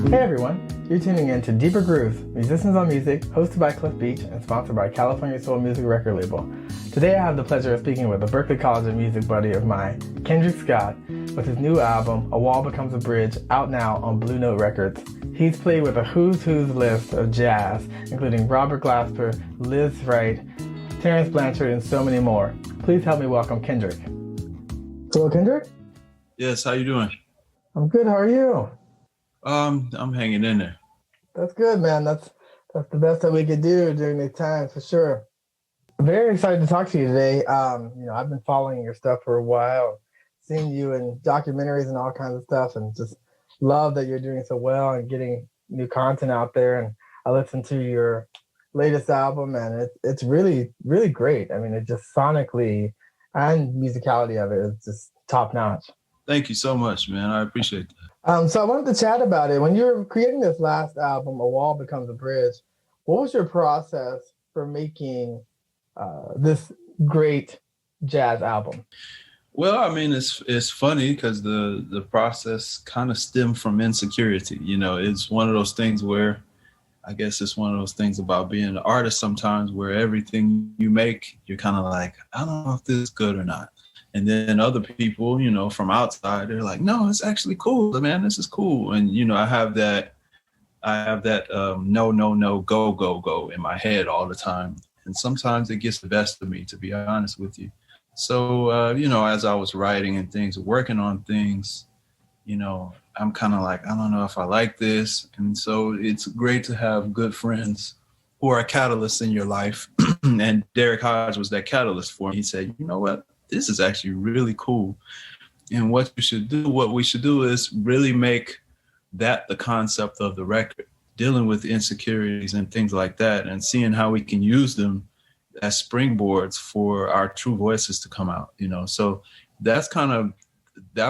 Hey everyone, you're tuning in to Deeper Grooves, Musicians on Music, hosted by Cliff Beach and sponsored by California Soul Music record label. Today I have the pleasure of speaking with a Berklee College of Music buddy of mine, Kendrick Scott, with his new album, A Wall Becomes a Bridge, out now on Blue Note Records. He's played with a who's list of jazz, including Robert Glasper, Liz Wright, Terence Blanchard, and so many more. Please help me welcome Kendrick. Hello, Kendrick? Yes, how you doing? I'm good, how are you? I'm hanging in there. That's good, man. That's the best that we could do during these times, for sure. I'm very excited to talk to you today. I've been following your stuff for a while, seeing you in documentaries and all kinds of stuff, and just love that you're doing so well and getting new content out there. And I listened to your latest album, and it's really, really great. I mean, it just sonically and musicality of it is just top notch. Thank you so much, man. I appreciate that. So I wanted to chat about it. When you were creating this last album, A Wall Becomes a Bridge, what was your process for making this great jazz album? Well, I mean, it's funny because the process kind of stemmed from insecurity. You know, it's one of those things where, I guess it's one of those things about being an artist sometimes where everything you make, you're kind of like, I don't know if this is good or not. And then other people, you know, from outside, they're like, no, it's actually cool, man. This is cool. And, you know, I have that no, go in my head all the time. And sometimes it gets the best of me, to be honest with you. So, as I was writing and things, working on things, you know, I'm kind of like, I don't know if I like this. And so it's great to have good friends who are catalysts in your life. And Derek Hodge was that catalyst for me. He said, you know what? This is actually really cool. And what we should do is really make that the concept of the record, dealing with insecurities and things like that, and seeing how we can use them as springboards for our true voices to come out, you know. So that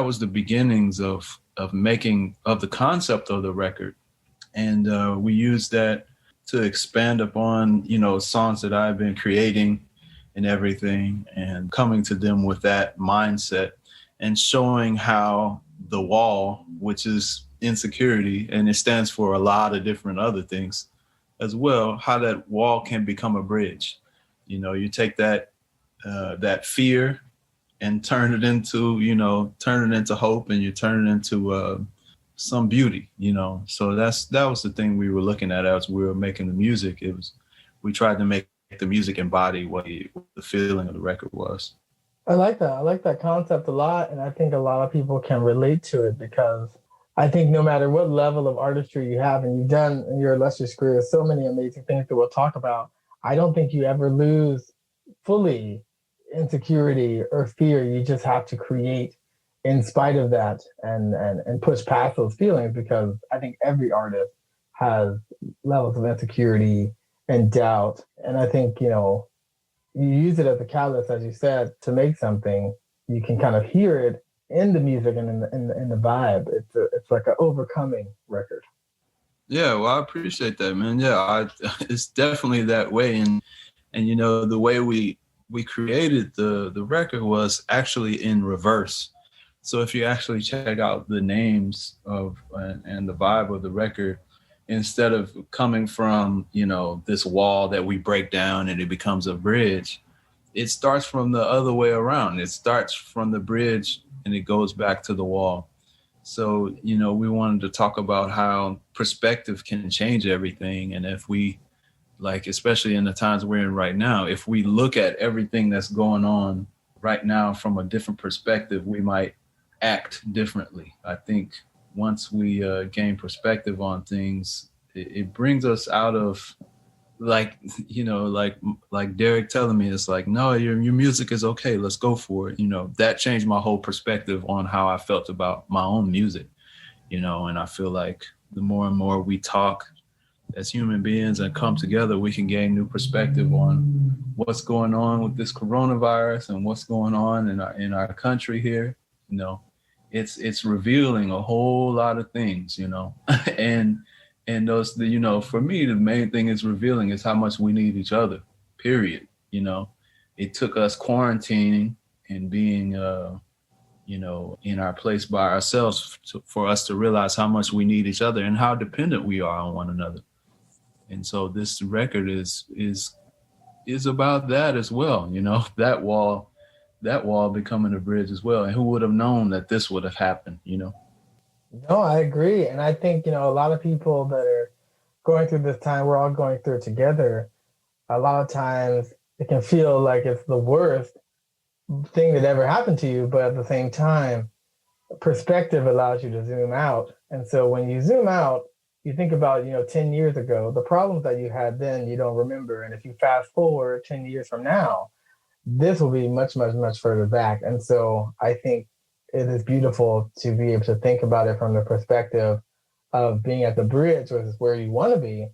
was the beginnings of making of the concept of the record. And we used that to expand upon, you know, songs that I've been creating and everything, and coming to them with that mindset and showing how the wall, which is insecurity, and it stands for a lot of different other things as well, how that wall can become a bridge. You know, you take that fear and turn it into hope, and you turn it into some beauty, you know. So that was the thing we were looking at as we were making the music. We tried to make the music embody what the feeling of the record was. I like that. I like that concept a lot. And I think a lot of people can relate to it, because I think no matter what level of artistry you have, and you've done in your illustrious career so many amazing things that we'll talk about, I don't think you ever lose fully insecurity or fear. You just have to create in spite of that and push past those feelings, because I think every artist has levels of insecurity and doubt. And I think, you know, you use it as a catalyst, as you said, to make something. You can kind of hear it in the music and in the vibe. It's like an overcoming record. Yeah, well, I appreciate that, man. Yeah, it's definitely that way. And you know, the way we created the record was actually in reverse. So if you actually check out the names of and the vibe of the record, instead of coming from, you know, this wall that we break down and it becomes a bridge, it starts from the other way around. It starts from the bridge and it goes back to the wall. So, you know, we wanted to talk about how perspective can change everything. And if we, like, especially in the times we're in right now, if we look at everything that's going on right now from a different perspective, we might act differently. I think once we gain perspective on things, it brings us out of, like, you know, like Derek telling me, it's like, no, your music is okay, let's go for it. You know, that changed my whole perspective on how I felt about my own music, you know. And I feel like the more and more we talk as human beings and come together, we can gain new perspective on what's going on with this coronavirus and what's going on in our country here. You know, it's revealing a whole lot of things, you know. And those, you know, for me, the main thing it's revealing is how much we need each other, period. You know, it took us quarantining and being in our place by ourselves for us to realize how much we need each other and how dependent we are on one another. And so this record is about that as well, that wall becoming a bridge as well. And who would have known that this would have happened? No, I agree. And I think, a lot of people that are going through this time, we're all going through it together. A lot of times it can feel like it's the worst thing that ever happened to you, but at the same time, perspective allows you to zoom out. And so when you zoom out, you think about, 10 years ago, the problems that you had then, you don't remember. And if you fast forward 10 years from now, this will be much, much, much further back. And so I think it is beautiful to be able to think about it from the perspective of being at the bridge, which is where you want to be,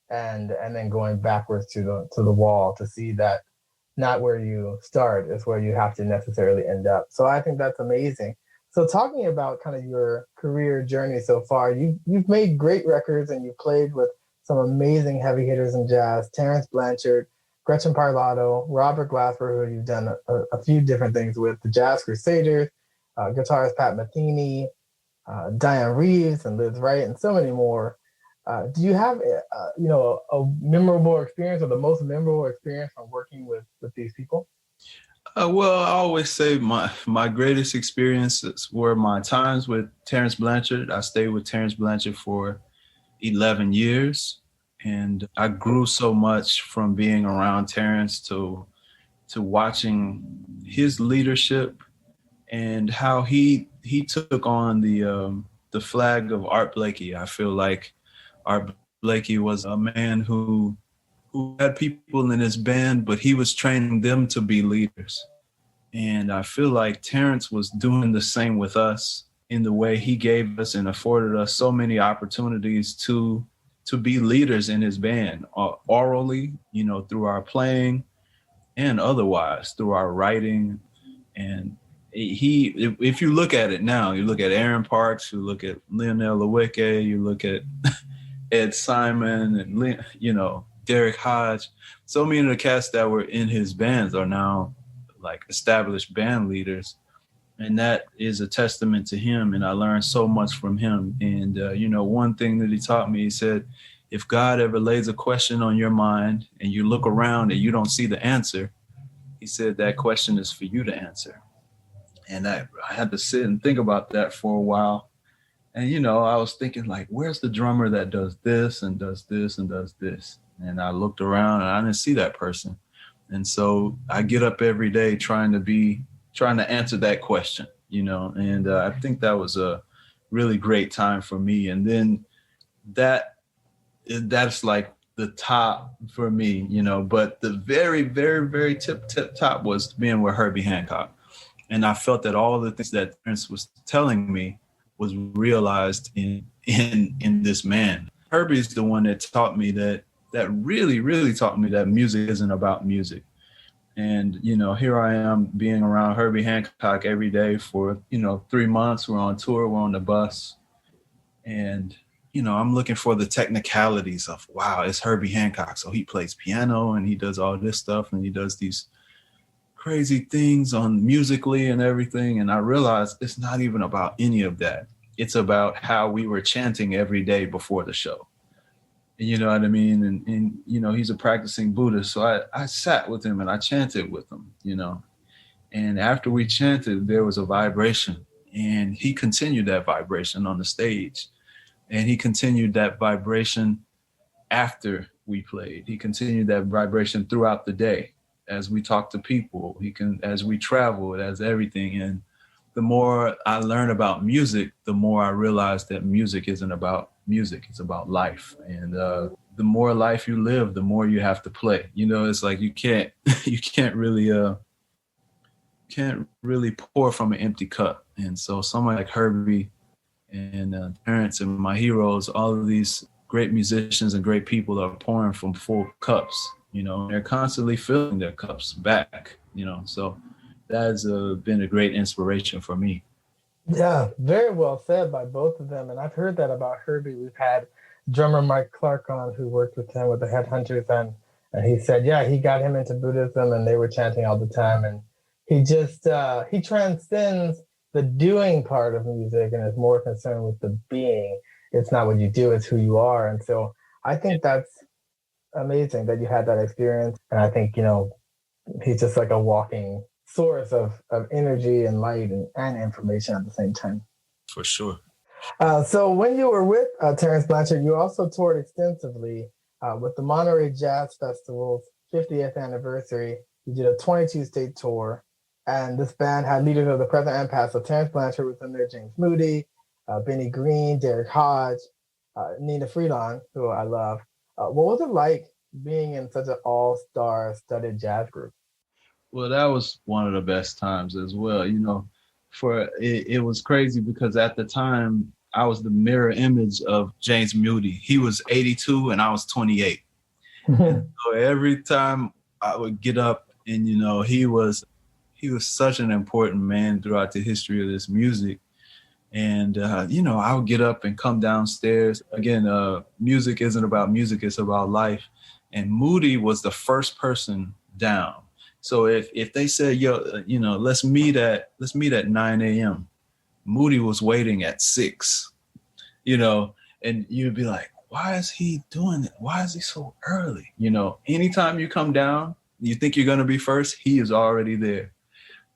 and then going backwards to the wall to see that not where you start is where you have to necessarily end up. So I think that's amazing. So talking about kind of your career journey so far, you've made great records and you've played with some amazing heavy hitters in jazz: Terence Blanchard, Gretchen Parlato, Robert Glasper, who you've done a few different things with, the Jazz Crusaders, guitarist Pat Metheny, Diane Reeves and Liz Wright, and so many more. Do you have, a memorable experience or the most memorable experience from working with these people? Well, I always say my greatest experiences were my times with Terence Blanchard. I stayed with Terence Blanchard for 11 years, and I grew so much from being around Terence to watching his leadership and how he took on the flag of Art Blakey. I feel like Art Blakey was a man who had people in his band, but he was training them to be leaders. And I feel like Terence was doing the same with us in the way he gave us and afforded us so many opportunities to be leaders in his band, orally, through our playing and otherwise, through our writing. And if you look at it now, you look at Aaron Parks, you look at Lionel Lewicke, you look at Ed Simon and, Derek Hodge. So many of the cats that were in his bands are now like established band leaders. And that is a testament to him. And I learned so much from him. And, one thing that he taught me, he said, if God ever lays a question on your mind and you look around and you don't see the answer, he said that question is for you to answer. And I had to sit and think about that for a while. And, I was thinking like, where's the drummer that does this and does this and does this? And I looked around and I didn't see that person. And so I get up every day trying to answer that question, and I think that was a really great time for me. And then that's like the top for me, but the very, very, very tip top was being with Herbie Hancock. And I felt that all the things that Terence was telling me was realized in this man. Herbie's the one that taught me that really, really taught me that music isn't about music. And, here I am being around Herbie Hancock every day for, 3 months. We're on tour, we're on the bus. And, I'm looking for the technicalities of, wow, it's Herbie Hancock. So he plays piano and he does all this stuff and he does these crazy things on musically and everything. And I realized it's not even about any of that. It's about how we were chanting every day before the show. You know what I mean? And he's a practicing Buddhist. So I sat with him and I chanted with him, And after we chanted, there was a vibration. And he continued that vibration on the stage. And he continued that vibration after we played. He continued that vibration throughout the day as we talked to people. As we traveled, as everything. And the more I learned about music, the more I realized that music isn't about music, it's about life. And the more life you live, the more you have to play. It's like you can't really pour from an empty cup. And so someone like Herbie and Terence and my heroes, all of these great musicians and great people are pouring from full cups. They're constantly filling their cups back. So that has been a great inspiration for me. Yeah, very well said by both of them. And I've heard that about Herbie. We've had drummer Mike Clark on, who worked with him with the Headhunters, and he said, yeah, he got him into Buddhism and they were chanting all the time. And he just, he transcends the doing part of music and is more concerned with the being. It's not what you do, it's who you are. And so I think that's amazing that you had that experience. And I think, he's just like a walking source of energy and light and information at the same time. For sure. So when you were with Terence Blanchard, you also toured extensively with the Monterey Jazz Festival's 50th anniversary. You did a 22-state tour, and this band had leaders of the present and past. So Terence Blanchard was in there, James Moody, Benny Green, Derek Hodge, Nina Freelon, who I love. What was it like being in such an all-star studded jazz group? Well, that was one of the best times as well. It was crazy because at the time I was the mirror image of James Moody. He was 82 and I was 28. So every time I would get up and, he was such an important man throughout the history of this music. And, I would get up and come downstairs. Again, music isn't about music, it's about life. And Moody was the first person down. So if they said, let's meet at 9 a.m., Moody was waiting at 6, and you'd be like, why is he doing it? Why is he so early? Anytime you come down, you think you're going to be first, he is already there.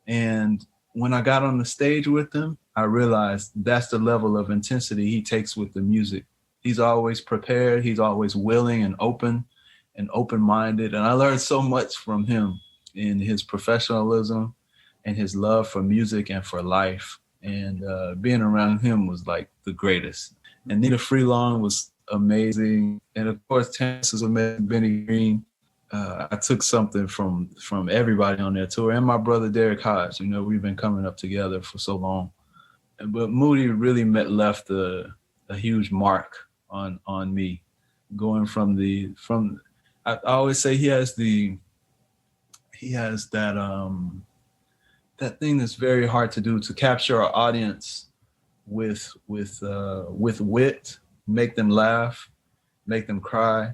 And when I got on the stage with him, I realized that's the level of intensity he takes with the music. He's always prepared. He's always willing and open-minded. And I learned so much from him in his professionalism and his love for music and for life. And being around him was like the greatest. And Nina Freelon was amazing. And of course, Terence is amazing, Benny Green. I took something from everybody on their tour, and my brother Derek Hodge. We've been coming up together for so long. But Moody really left a huge mark on me, going from I always say he has that thing that's very hard to do, to capture our audience with wit, make them laugh, make them cry,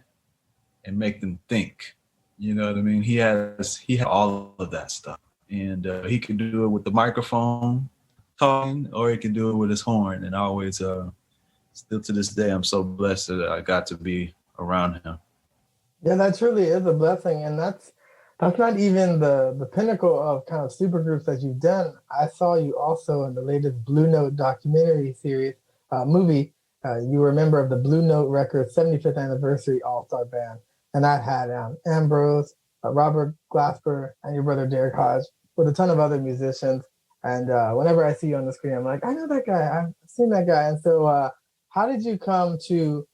and make them think. You know what I mean? He had all of that stuff, and he could do it with the microphone talking, or he could do it with his horn. And I always, still to this day, I'm so blessed that I got to be around him. Yeah, that truly is a blessing, and that's not even the pinnacle of kind of supergroups that you've done. I saw you also in the latest Blue Note documentary series movie. You were a member of the Blue Note Records 75th anniversary All-Star Band, and that had Ambrose, Robert Glasper, and your brother Derek Hodge, with a ton of other musicians. And whenever I see you on the screen, I'm like, I know that guy. I've seen that guy. And so, how did you come to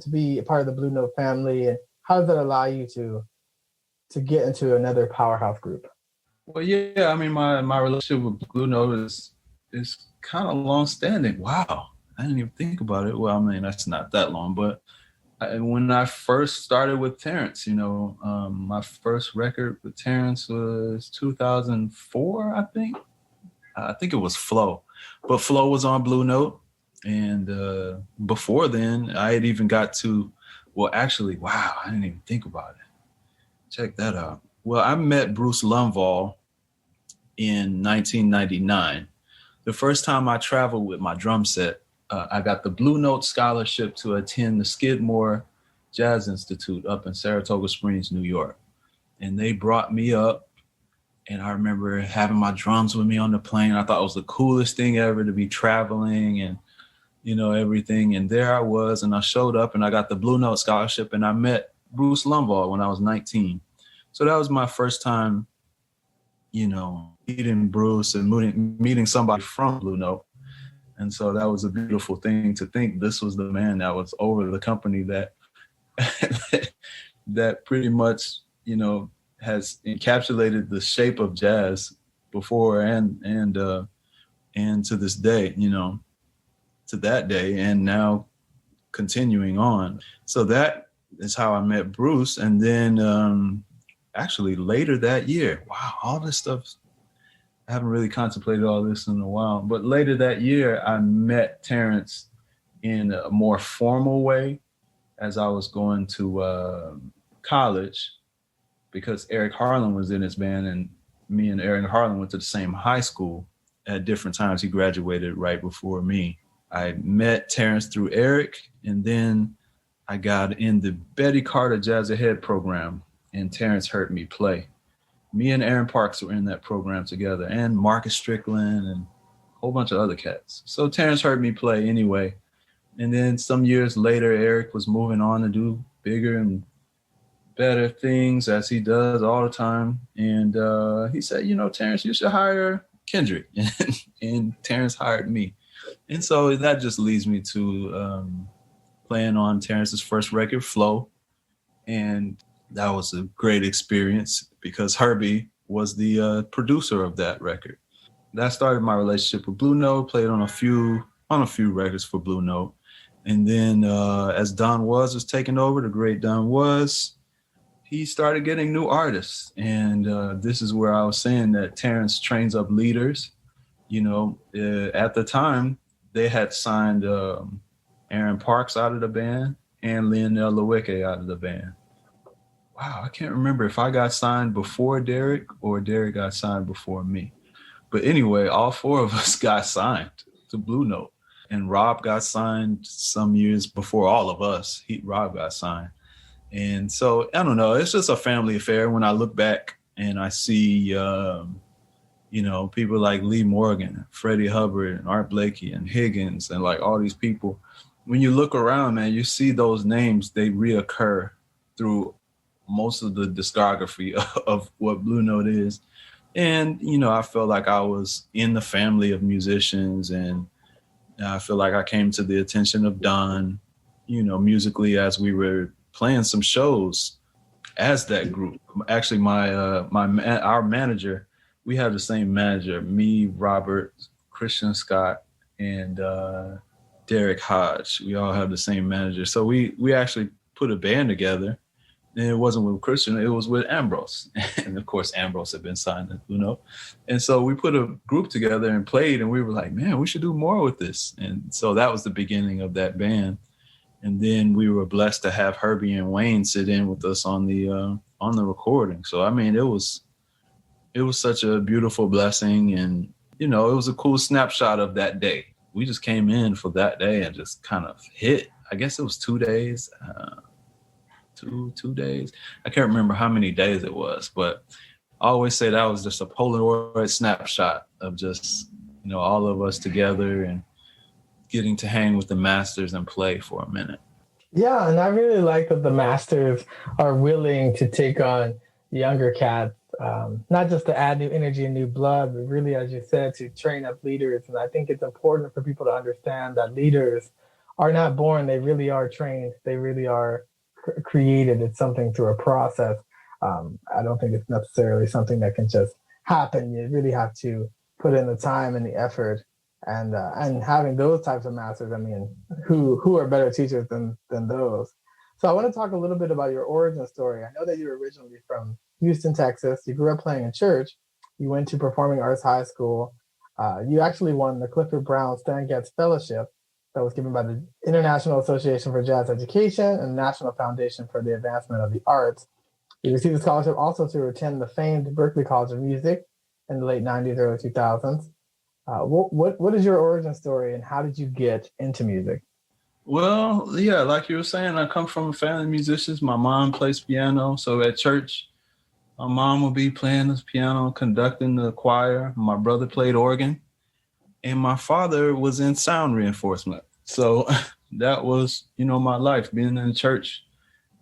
be a part of the Blue Note family, and how does that allow you to get into another powerhouse group? Well, yeah, I mean, my relationship with Blue Note is kind of long-standing. Wow, I didn't even think about it. Well, I mean, that's not that long, but when I first started with Terence, my first record with Terence was 2004, I think. I think it was Flow, but Flow was on Blue Note. And before then, I had even got to, wow, I didn't even think about it. Check that out. Well, I met Bruce Lumval in 1999. The first time I traveled with my drum set, I got the Blue Note scholarship to attend the Skidmore Jazz Institute up in Saratoga Springs, New York. And they brought me up, and I remember having my drums with me on the plane. I thought it was the coolest thing ever to be traveling and, everything. And there I was, and I showed up, and I got the Blue Note scholarship, and I met Bruce Lumval when I was 19. So that was my first time, meeting Bruce and meeting somebody from Blue Note. And so that was a beautiful thing to think this was the man that was over the company that that pretty much, has encapsulated the shape of jazz before and to this day, to that day, and now continuing on. So that is how I met Bruce. And then actually later that year, wow, all this stuff, I haven't really contemplated all this in a while, but later that year, I met Terence in a more formal way as I was going to college, because Eric Harlan was in his band, and me and Eric Harlan went to the same high school at different times. He graduated right before me. I met Terence through Eric, and then I got in the Betty Carter Jazz Ahead program, and Terence heard me play. Me and Aaron Parks were in that program together, and Marcus Strickland and a whole bunch of other cats. So Terence heard me play anyway. And then some years later, Eric was moving on to do bigger and better things, as he does all the time. And he said, Terence, you should hire Kendrick. And Terence hired me. And so that just leads me to playing on Terence's first record, Flow. And that was a great experience because Herbie was the producer of that record. That started my relationship with Blue Note, played on a few records for Blue Note. And then as Don Was taking over, the great Don Was, he started getting new artists. And this is where I was saying that Terence trains up leaders. At the time, they had signed Aaron Parks out of the band and Lionel Lewicki out of the band. Wow, I can't remember if I got signed before Derek or Derek got signed before me. But anyway, all four of us got signed to Blue Note. And Rob got signed some years before all of us. Rob got signed. And so, I don't know, it's just a family affair when I look back and I see, people like Lee Morgan, Freddie Hubbard, and Art Blakey, and Higgins, and like all these people. When you look around, man, you see those names, they reoccur through most of the discography of what Blue Note is. And, I felt like I was in the family of musicians, and I feel like I came to the attention of Don, musically as we were playing some shows as that group. Actually, our manager, we have the same manager, me, Robert, Christian Scott, and Derek Hodge. We all have the same manager. So we actually put a band together. And it wasn't with Christian, it was with Ambrose. And of course, Ambrose had been signed to Blue Note. And so we put a group together and played, and we were like, man, we should do more with this. And so that was the beginning of that band. And then we were blessed to have Herbie and Wayne sit in with us on the recording. So, I mean, it was such a beautiful blessing. And, it was a cool snapshot of that day. We just came in for that day and just kind of hit. I guess it was 2 days. 2 days. I can't remember how many days it was, but I always say that was just a Polaroid snapshot of just, all of us together and getting to hang with the masters and play for a minute. Yeah, and I really like that the masters are willing to take on younger cats, not just to add new energy and new blood, but really, as you said, to train up leaders. And I think it's important for people to understand that leaders are not born, they really are trained, they really are created. It's something through a process. I don't think it's necessarily something that can just happen. You really have to put in the time and the effort, and having those types of masters. I mean, who are better teachers than those? So I want to talk a little bit about your origin story. I know that you're originally from Houston, Texas. You grew up playing in church. You went to Performing Arts High School. You actually won the Clifford Brown Stan Getz Fellowship that was given by the International Association for Jazz Education and National Foundation for the Advancement of the Arts. You received a scholarship also to attend the famed Berklee College of Music in the late 90s, early 2000s. What is your origin story, and how did you get into music? Well, yeah, like you were saying, I come from a family of musicians. My mom plays piano. So at church, my mom would be playing the piano, conducting the choir. My brother played organ. And my father was in sound reinforcement. So that was, my life, being in church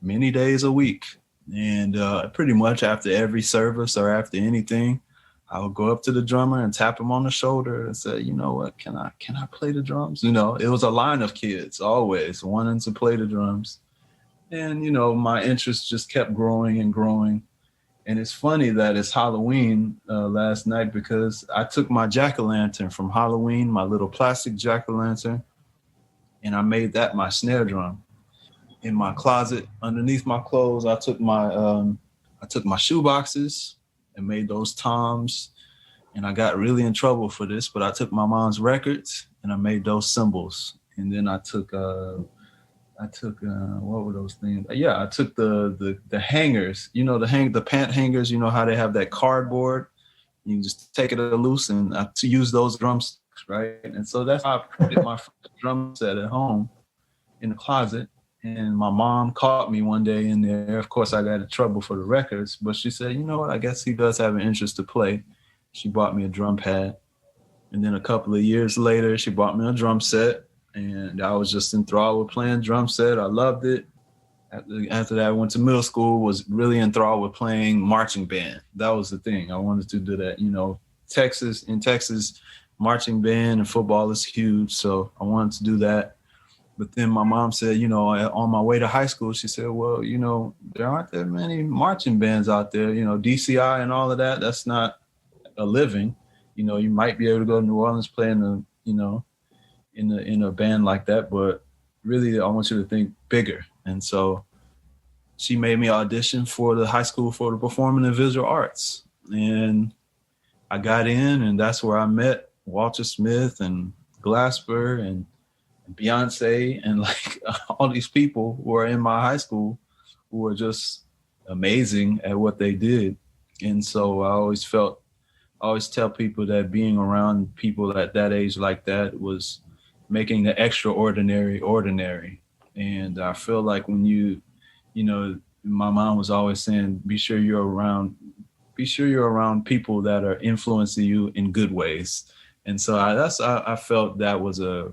many days a week. And pretty much after every service or after anything, I would go up to the drummer and tap him on the shoulder and say, you know what, can I play the drums? It was a line of kids always wanting to play the drums. And, my interest just kept growing and growing. And it's funny that it's Halloween last night, because I took my jack-o'-lantern from Halloween, my little plastic jack-o'-lantern, and I made that my snare drum. In my closet, underneath my clothes, I took my shoe boxes and made those toms. And I got really in trouble for this, but I took my mom's records and I made those cymbals. And then I took what were those things? Yeah, I took the hangers, the pant hangers, how they have that cardboard, You can just take it loose and to use those drumsticks, right? And so that's how I did my first drum set at home in the closet. And my mom caught me one day in there. Of course, I got in trouble for the records, but she said, you know what, I guess he does have an interest to play. She bought me a drum pad. And then a couple of years later, she bought me a drum set. And I was just enthralled with playing drum set. I loved it. After that, I went to middle school, was really enthralled with playing marching band. That was the thing. I wanted to do that. You know, in Texas, marching band and football is huge. So I wanted to do that. But then my mom said, you know, on my way to high school, she said, well, you know, there aren't that many marching bands out there. You know, DCI and all of that, that's not a living. You know, you might be able to go to New Orleans, play in the, you know, in a band like that. But really, I want you to think bigger. And so she made me audition for the high school for the performing and visual arts. And I got in, and that's where I met Walter Smith and Glasper and Beyonce and like all these people who are in my high school who were just amazing at what they did. And so I always tell people that being around people at that age like that was making the extraordinary ordinary. And I feel like when you know, my mom was always saying, be sure you're around people that are influencing you in good ways. And so I felt that was a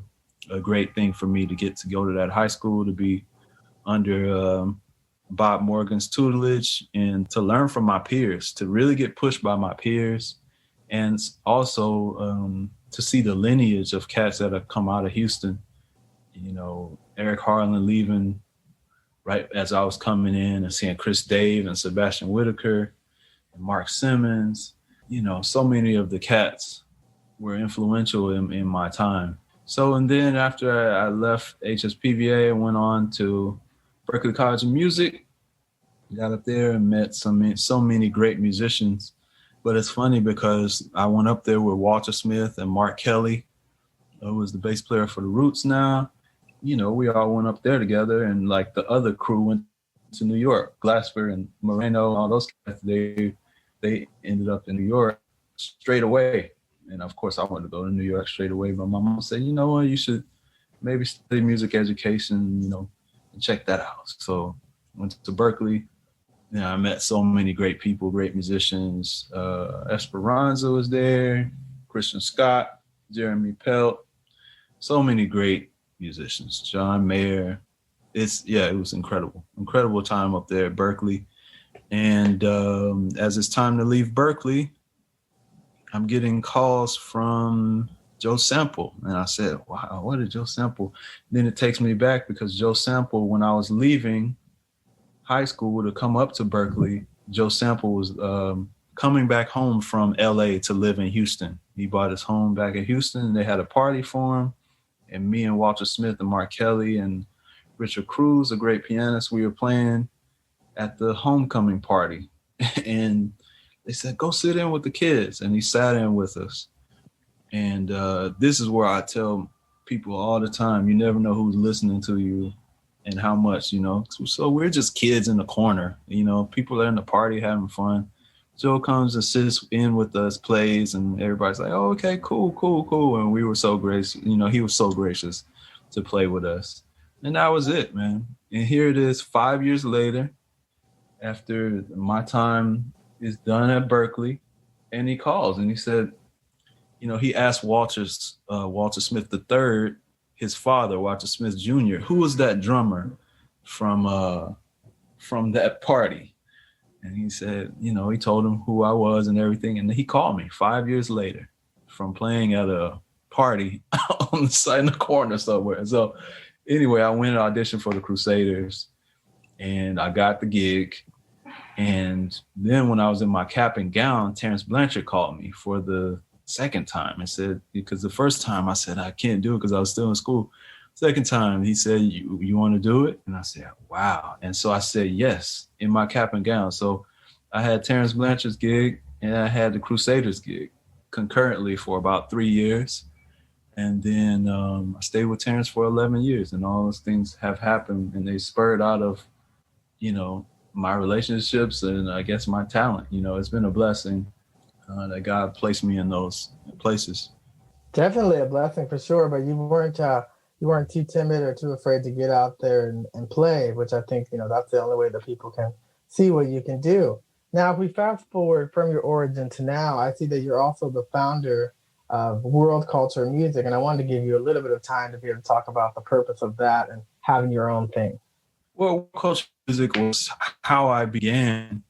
great thing for me to get to go to that high school, to be under Bob Morgan's tutelage and to learn from my peers, to really get pushed by my peers. And also to see the lineage of cats that have come out of Houston, you know, Eric Harlan leaving right as I was coming in, and seeing Chris Dave and Sebastian Whitaker and Mark Simmons. You know, so many of the cats were influential in my time. So, and then after I left HSPVA, I went on to Berklee College of Music, got up there and met so many great musicians. But it's funny because I went up there with Walter Smith and Mark Kelly, who was the bass player for the Roots now. You know, we all went up there together, and like the other crew went to New York. Glasper and Moreno, all those guys, they ended up in New York straight away. And of course, I wanted to go to New York straight away. But my mom said, you know what, you should maybe study music education, you know, and check that out. So I went to Berklee. Yeah, I met so many great people, great musicians. Esperanza was there, Christian Scott, Jeremy Pelt, so many great musicians. John Mayer. It was incredible time up there at Berklee. And as it's time to leave Berklee, I'm getting calls from Joe Sample. And I said, wow, what did Joe Sample? Then it takes me back because Joe Sample, when I was leaving high school to come up to Berklee, Joe Sample was coming back home from LA to live in Houston. He bought his home back in Houston, and they had a party for him. And me and Walter Smith and Mark Kelly and Richard Cruz, a great pianist, we were playing at the homecoming party. And they said, go sit in with the kids. And he sat in with us. And this is where I tell people all the time, you never know who's listening to you and how much, you know. So we're just kids in the corner, you know, people are in the party having fun. Joe comes and sits in with us, plays, and everybody's like, oh, okay, cool. And we were so gracious, you know, he was so gracious to play with us. And that was it, man. And here it is 5 years later, after my time is done at Berklee, and he calls and he said, you know, he asked Walter Smith III, his father, Walter Smith Jr., who was that drummer from that party? And he said, you know, he told him who I was and everything. And he called me 5 years later from playing at a party on the side in the corner somewhere. So anyway, I went and auditioned for the Crusaders, and I got the gig. And then when I was in my cap and gown, Terence Blanchard called me for the second time and said, because the first time I said, I can't do it because I was still in school. Second time, he said, you want to do it? And I said, wow. And so I said, yes, in my cap and gown. So I had Terence Blanchard's gig and I had the Crusaders gig concurrently for about 3 years. And then I stayed with Terence for 11 years, and all those things have happened, and they spurred out of, you know, my relationships and I guess my talent. You know, it's been a blessing that God placed me in those places. Definitely a blessing for sure, but you weren't too timid or too afraid to get out there and play, which I think, that's the only way that people can see what you can do. Now, if we fast forward from your origin to now, I see that you're also the founder of World Culture Music, and I wanted to give you a little bit of time to be able to talk about the purpose of that and having your own thing. Well, culture music was how I began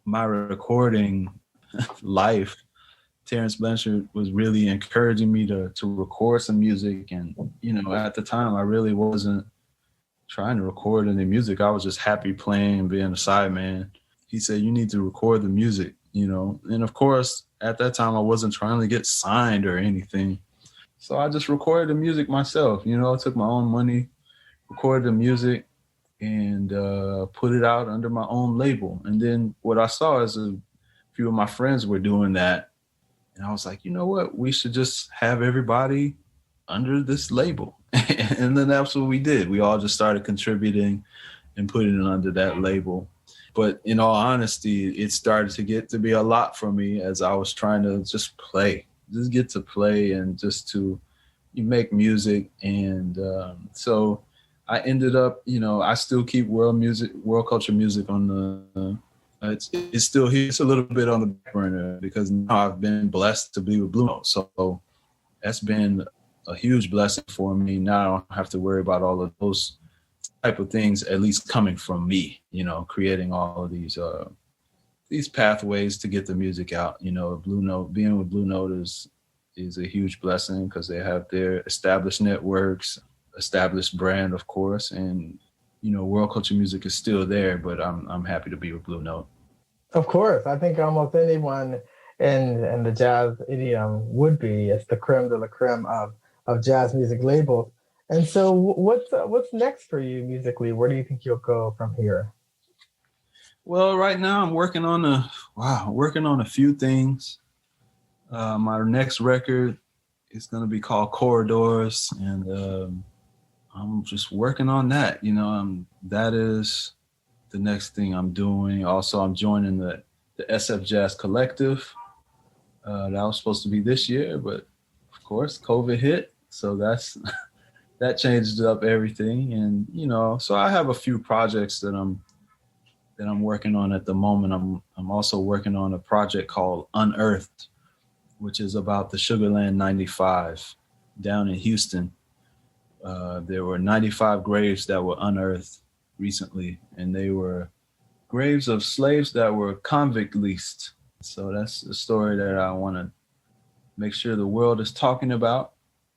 my recording life. Terence Blanchard was really encouraging me to record some music. And, at the time, I really wasn't trying to record any music. I was just happy playing and being a sideman. He said, you need to record the music, And of course, at that time, I wasn't trying to get signed or anything. So I just recorded the music myself. I took my own money, recorded the music, and put it out under my own label. And then what I saw is a few of my friends were doing that. And I was like, you know what? We should just have everybody under this label. And then that's what we did. We all just started contributing and putting it under that label. But in all honesty, it started to get to be a lot for me as I was trying to just get to play and just to make music. And so I ended up, I still keep world culture music on the, it's still here. It's a little bit on the back burner because now I've been blessed to be with Blue Note. So that's been a huge blessing for me. Now I don't have to worry about all of those type of things, at least coming from me, creating all of these pathways to get the music out. Blue Note, being with Blue Note is a huge blessing because they have their established networks, established brand, of course, and world culture music is still there, but I'm happy to be with Blue Note. Of course, I think almost anyone in the jazz idiom would be. It's the creme de la creme of jazz music labels. And so, what's next for you musically? Where do you think you'll go from here? Well, right now I'm working on a few things. My next record is going to be called Corridors, and I'm just working on that. That is the next thing I'm doing. Also, I'm joining the SF Jazz Collective. That was supposed to be this year, but of course, COVID hit, so that changed up everything. And so I have a few projects that I'm working on at the moment. I'm also working on a project called Unearthed, which is about the Sugarland 95 down in Houston. There were 95 graves that were unearthed recently, and they were graves of slaves that were convict leased. So that's a story that I want to make sure the world is talking about,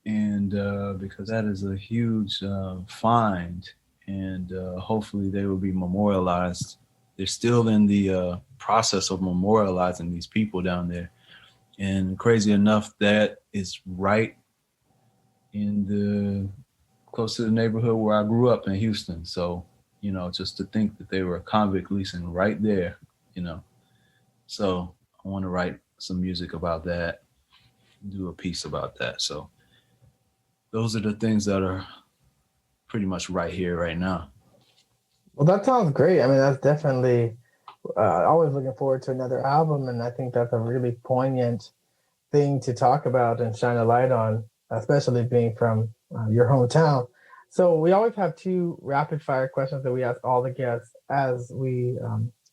and because that is a huge find, and hopefully they will be memorialized. They're still in the process of memorializing these people down there. And crazy enough, that is right close to the neighborhood where I grew up in Houston. So, just to think that they were convict leasing right there, So I want to write some music about that, do a piece about that. So those are the things that are pretty much right here, right now. Well, that sounds great. I mean, that's definitely always looking forward to another album. And I think that's a really poignant thing to talk about and shine a light on, especially being from your hometown. So we always have two rapid fire questions that we ask all the guests as we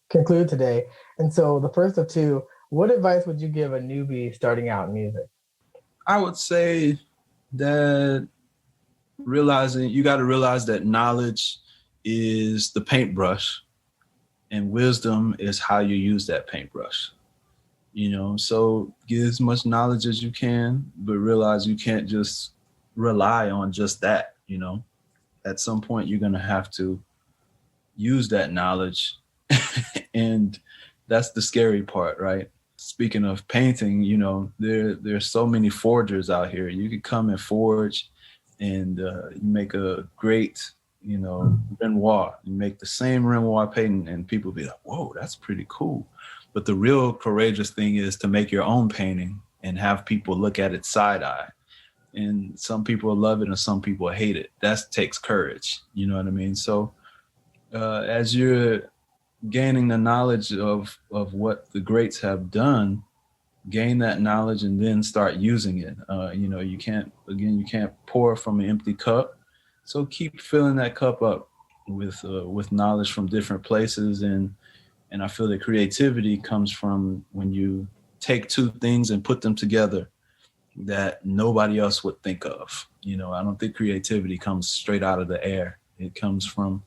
conclude today. And so the first of two, what advice would you give a newbie starting out in music? I would say that you got to realize that knowledge is the paintbrush and wisdom is how you use that paintbrush. So get as much knowledge as you can, but realize you can't just rely on just that. At some point you're going to have to use that knowledge. And that's the scary part, right? Speaking of painting, there's so many forgers out here. You could come and forge and you make a great, Renoir. You make the same Renoir painting and people be like, whoa, that's pretty cool. But the real courageous thing is to make your own painting and have people look at it side eye. And some people love it and some people hate it. That takes courage. You know what I mean? So as you're gaining the knowledge of what the greats have done, gain that knowledge and then start using it. You can't pour from an empty cup. So keep filling that cup up with knowledge from different places. And I feel that creativity comes from when you take two things and put them together that nobody else would think of. I don't think creativity comes straight out of the air. It comes from,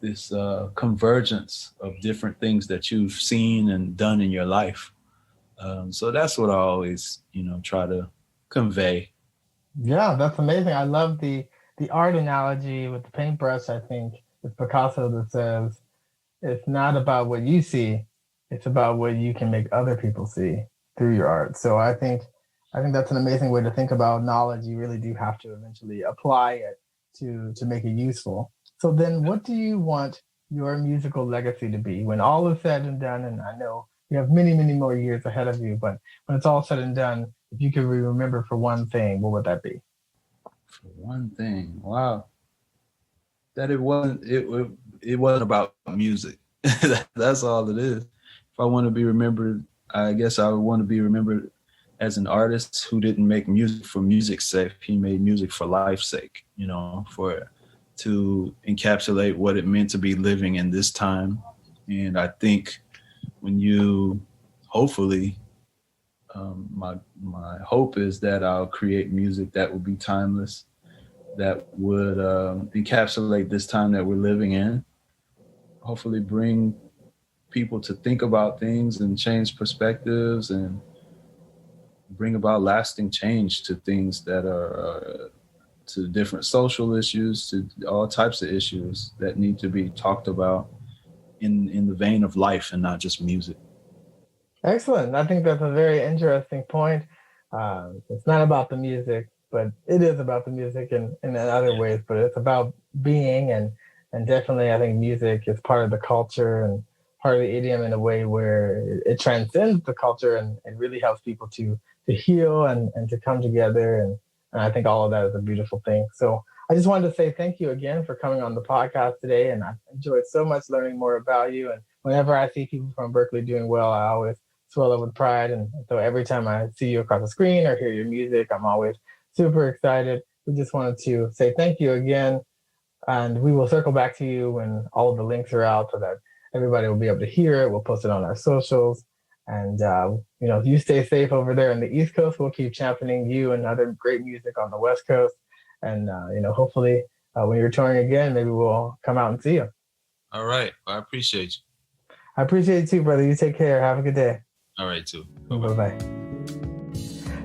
this convergence of different things that you've seen and done in your life. So that's what I always, try to convey. Yeah, that's amazing. I love the art analogy with the paintbrush. I think it's Picasso that says, it's not about what you see, it's about what you can make other people see through your art. So I think that's an amazing way to think about knowledge. You really do have to eventually apply it to make it useful. So then what do you want your musical legacy to be when all is said and done? And I know you have many, many more years ahead of you, but when it's all said and done, if you could be remembered for one thing, what would that be? For one thing, wow. That it wasn't about music. That's all it is. If I want to be remembered, I guess I would want to be remembered as an artist who didn't make music for music's sake. He made music for life's sake, to encapsulate what it meant to be living in this time. And I think when you, hopefully, my hope is that I'll create music that will be timeless, that would encapsulate this time that we're living in. Hopefully bring people to think about things and change perspectives and bring about lasting change to things that are to different social issues, to all types of issues that need to be talked about in the vein of life and not just music. Excellent. I think that's a very interesting point. It's not about the music, but it is about the music in other ways, but it's about being and definitely I think music is part of the culture and part of the idiom in a way where it transcends the culture and it really helps people to heal and to come together. And I think all of that is a beautiful thing. So I just wanted to say thank you again for coming on the podcast today. And I enjoyed so much learning more about you. And whenever I see people from Berklee doing well, I always swell up with pride. And so every time I see you across the screen or hear your music, I'm always super excited. We just wanted to say thank you again. And we will circle back to you when all of the links are out so that everybody will be able to hear it. We'll post it on our socials. And, you stay safe over there on the East Coast. We'll keep championing you and other great music on the West Coast. And, hopefully when you're touring again, maybe we'll come out and see you. All right. I appreciate you. I appreciate you too, brother. You take care. Have a good day. All right, too. Bye-bye.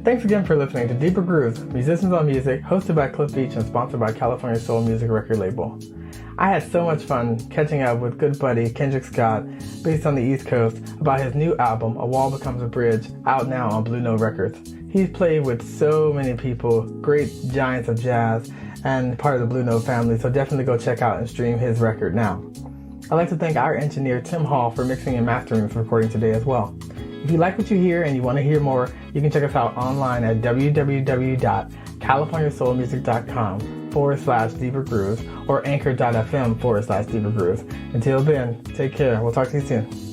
Thanks again for listening to Deeper Grooves, Musicians on Music, hosted by Cliff Beach and sponsored by California Soul Music Record Label. I had so much fun catching up with good buddy Kendrick Scott, based on the East Coast, about his new album, A Wall Becomes a Bridge, out now on Blue Note Records. He's played with so many people, great giants of jazz, and part of the Blue Note family, so definitely go check out and stream his record now. I'd like to thank our engineer Tim Hall for mixing and mastering this recording today as well. If you like what you hear and you want to hear more, you can check us out online at www.californiasoulmusic.com/Deeper Grooves or anchor.fm/Deeper Grooves. Until then, take care. We'll talk to you soon.